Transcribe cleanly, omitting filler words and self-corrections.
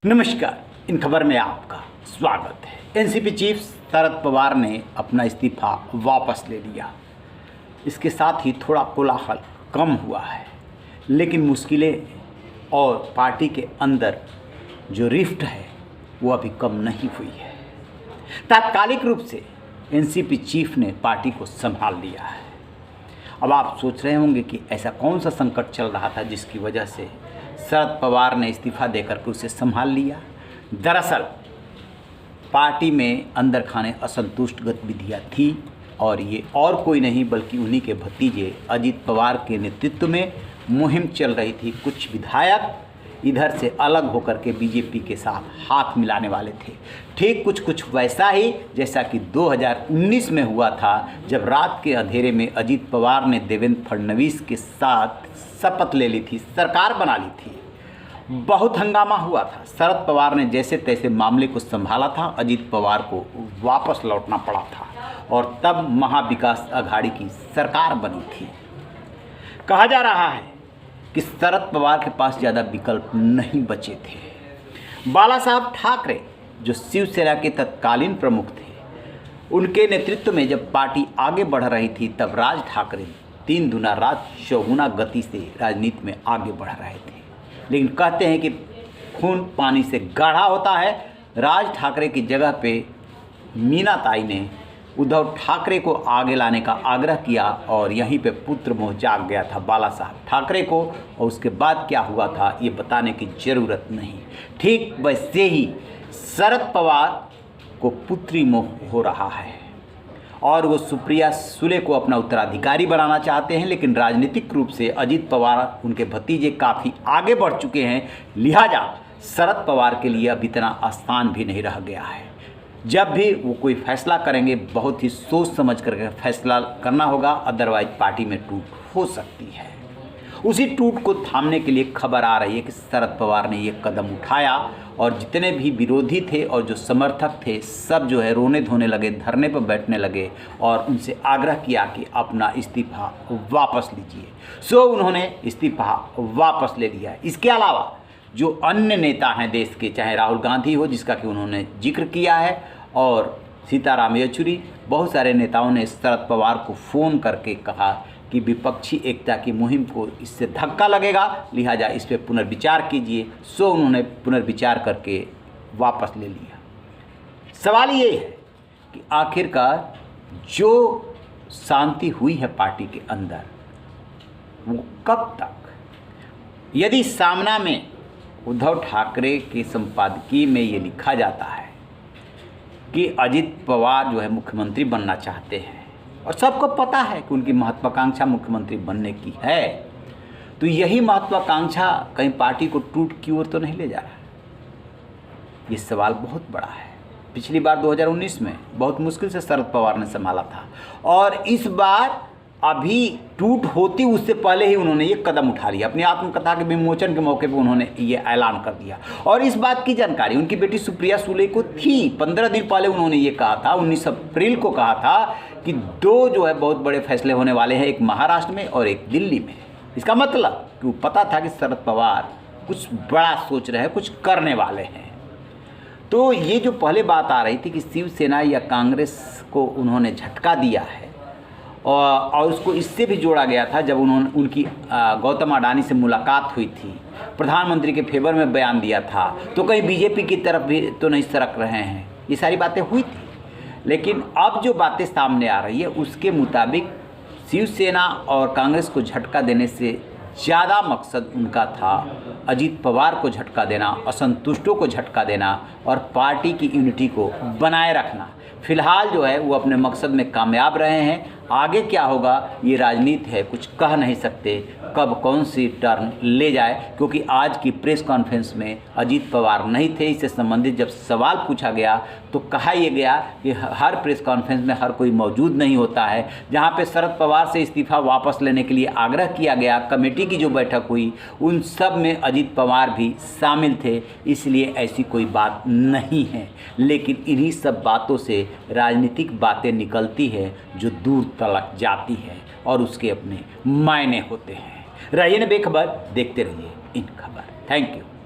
नमस्कार। इन खबर में आपका स्वागत है। एनसीपी चीफ शरद पवार ने अपना इस्तीफा वापस ले लिया। इसके साथ ही थोड़ा कोलाहल कम हुआ है, लेकिन मुश्किलें और पार्टी के अंदर जो रिफ्ट है वो अभी कम नहीं हुई है। तात्कालिक रूप से एनसीपी चीफ ने पार्टी को संभाल लिया है। अब आप सोच रहे होंगे कि ऐसा कौन सा संकट चल रहा था जिसकी वजह से शरद पवार ने इस्तीफा देकर के उसे संभाल लिया। दरअसल पार्टी में अंदर खाने असंतुष्ट गतिविधियाँ थी और ये और कोई नहीं बल्कि उन्हीं के भतीजे अजीत पवार के नेतृत्व में मुहिम चल रही थी। कुछ विधायक इधर से अलग होकर के बीजेपी के साथ हाथ मिलाने वाले थे। ठीक कुछ वैसा ही जैसा कि 2019 में हुआ था, जब रात के अंधेरे में अजीत पवार ने देवेंद्र फडणवीस के साथ शपथ ले ली थी, सरकार बना ली थी। बहुत हंगामा हुआ था। शरद पवार ने जैसे तैसे मामले को संभाला था, अजीत पवार को वापस लौटना पड़ा था और तब महाविकास अघाड़ी की सरकार बनी थी। कहा जा रहा है कि शरद पवार के पास ज़्यादा विकल्प नहीं बचे थे। बाला साहब ठाकरे जो शिवसेना के तत्कालीन प्रमुख थे, उनके नेतृत्व में जब पार्टी आगे बढ़ रही थी, तब राज ठाकरे 3 गुना रात 4 गुना गति से राजनीति में आगे बढ़ रहे थे। लेकिन कहते हैं कि खून पानी से गाढ़ा होता है। राज ठाकरे की जगह पे मीनाताई ने उद्धव ठाकरे को आगे लाने का आग्रह किया और यहीं पे पुत्र मोह जाग गया था बाला साहब ठाकरे को। और उसके बाद क्या हुआ था ये बताने की ज़रूरत नहीं। ठीक वैसे ही शरद पवार को पुत्री मोह हो रहा है और वो सुप्रिया सुले को अपना उत्तराधिकारी बनाना चाहते हैं, लेकिन राजनीतिक रूप से अजीत पवार उनके भतीजे काफ़ी आगे बढ़ चुके हैं। लिहाजा शरद पवार के लिए अब इतना आसान भी नहीं रह गया है। जब भी वो कोई फैसला करेंगे बहुत ही सोच समझ कर फैसला करना होगा, अदरवाइज पार्टी में टूट हो सकती है। उसी टूट को थामने के लिए खबर आ रही है कि शरद पवार ने ये कदम उठाया और जितने भी विरोधी थे और जो समर्थक थे सब जो है रोने धोने लगे, धरने पर बैठने लगे और उनसे आग्रह किया कि अपना इस्तीफा वापस लीजिए। सो उन्होंने इस्तीफा वापस ले लिया। इसके अलावा जो अन्य नेता हैं देश के, चाहे राहुल गांधी हो जिसका कि उन्होंने जिक्र किया है, और सीताराम येचुरी, बहुत सारे नेताओं ने शरद पवार को फ़ोन करके कहा कि विपक्षी एकता की मुहिम को इससे धक्का लगेगा, लिहाजा इस पर पुनर्विचार कीजिए। सो उन्होंने पुनर्विचार करके वापस ले लिया। सवाल ये है कि आखिरकार जो शांति हुई है पार्टी के अंदर वो कब तक? यदि सामना में उद्धव ठाकरे के संपादकीय में ये लिखा जाता है कि अजीत पवार जो है मुख्यमंत्री बनना चाहते हैं और सबको पता है कि उनकी महत्वाकांक्षा मुख्यमंत्री बनने की है, तो यही महत्वाकांक्षा कहीं पार्टी को टूट की ओर तो नहीं ले जा रहा? ये सवाल बहुत बड़ा है। पिछली बार 2019 में बहुत मुश्किल से शरद पवार ने संभाला था और इस बार अभी टूट होती उससे पहले ही उन्होंने ये कदम उठा लिया। अपनी आत्मकथा के विमोचन के मौके पर उन्होंने ये ऐलान कर दिया और इस बात की जानकारी उनकी बेटी सुप्रिया सुले को थी। 15 दिन पहले उन्होंने ये कहा था, 19 अप्रैल को कहा था कि 2 जो है बहुत बड़े फैसले होने वाले हैं, एक महाराष्ट्र में और एक दिल्ली में। इसका मतलब कि वो पता था कि शरद पवार कुछ बड़ा सोच रहे हैं, कुछ करने वाले हैं। तो ये जो पहले बात आ रही थी कि शिवसेना या कांग्रेस को उन्होंने झटका दिया है और उसको इससे भी जोड़ा गया था जब उनकी गौतम अडानी से मुलाकात हुई थी, प्रधानमंत्री के फेवर में बयान दिया था, तो कहीं बीजेपी की तरफ भी तो नहीं सरक रहे हैं। ये सारी बातें हुई थी, लेकिन अब जो बातें सामने आ रही है उसके मुताबिक शिवसेना और कांग्रेस को झटका देने से ज़्यादा मकसद उनका था अजीत पवार को झटका देना, असंतुष्टों को झटका देना और पार्टी की यूनिटी को बनाए रखना। फिलहाल जो है वो अपने मकसद में कामयाब रहे हैं। आगे क्या होगा ये राजनीति है, कुछ कह नहीं सकते कब कौन सी टर्न ले जाए, क्योंकि आज की प्रेस कॉन्फ्रेंस में अजीत पवार नहीं थे। इससे संबंधित जब सवाल पूछा गया तो कहा यह गया कि हर प्रेस कॉन्फ्रेंस में हर कोई मौजूद नहीं होता है। जहां पे शरद पवार से इस्तीफा वापस लेने के लिए आग्रह किया गया, कमेटी की जो बैठक हुई उन सब में अजीत पवार भी शामिल थे, इसलिए ऐसी कोई बात नहीं है। लेकिन इन्हीं सब बातों से राजनीतिक बातें निकलती है जो दूर तलक जाती है और उसके अपने मायने होते हैं। रहिए न बेखबर, देखते रहिए इन खबर। Thank you.